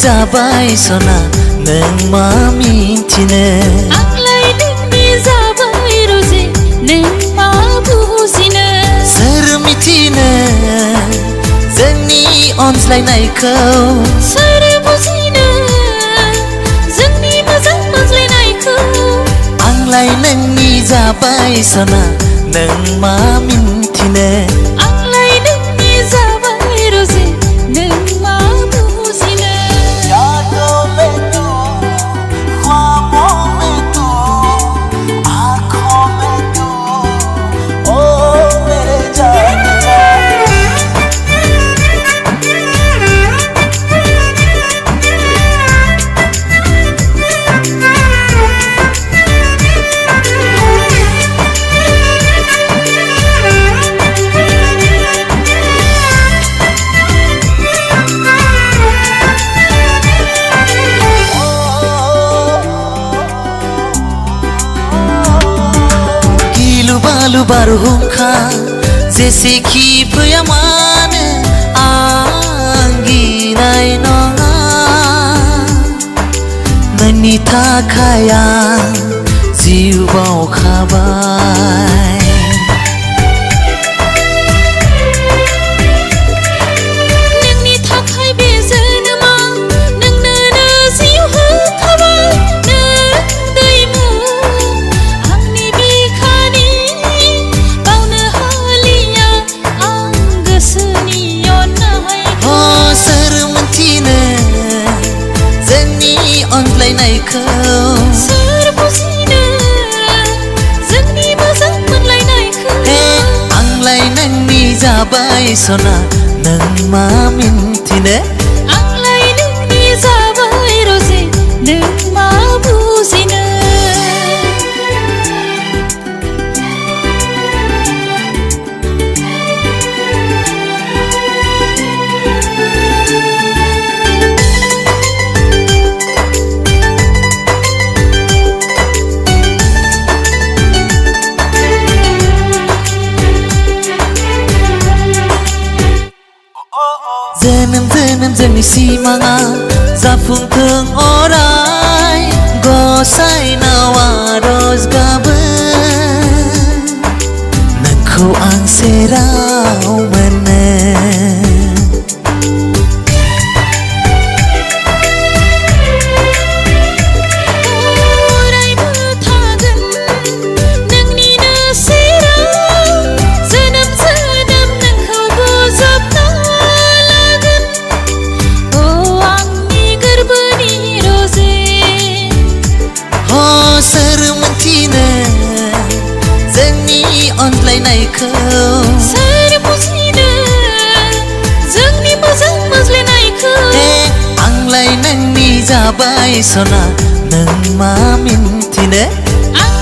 जाबाय सना नों मा मिन्थिनो आंलाय नोंनि जाबाय रजे नों मा बुजिनो सोर मिथिनो जोंनि अनज्लायनायखौ सोर बुजिनो जोंनि मोजां मोनज्लायनायखौ आंलाय नोंनि जाबाय सना नों मा मिन्थिनो आंलाय नोंनि जाबाय रजे नों मा बुजिनो यादों में तू ख्वाबों में तू आँखों में तू ओ मेरे जान बालु बारहुंखा जेसेखि फैया मानो आं गिनाय नङा नोंनि थाखाय आं जिउ बावखाबाय नोंनि थाखाय बे जोनोमा नोंनोनो जिउ होखाबाय नों दैमु आंनि बिखानि बावनो हालिया आं गोसोनि अननायखौ सोर मिन्थिनो जोंनि अनज्लायनायखौ सोर बुजिनो जोंनि मोजां मोनलायनायखौ आंलाय नोंनि जाबाय सना नों मा मिन्थिनो आंलाय नोंनि जाबाय रजे नों मा बुजिनो जोनोम जोनोम जोंनि सिमाङा जाफुंथों अराय गसाइनाव आरज गाबो नोंखौ आं सेराव मोनो अरायबो थागोन नोंनिनो सेराव जोनोम जोनोम नोंखौ बोजबना लागोन ओ आंनि गोरबोनि रजे सोर मिन्थिनो जोंनि अनज्लायनायखौ सोर बुजिनो जोंनि मोजां मोनज्लायनायखौ आंलाय नोंनि जाबाय सना नों मा मिन्थिनो आं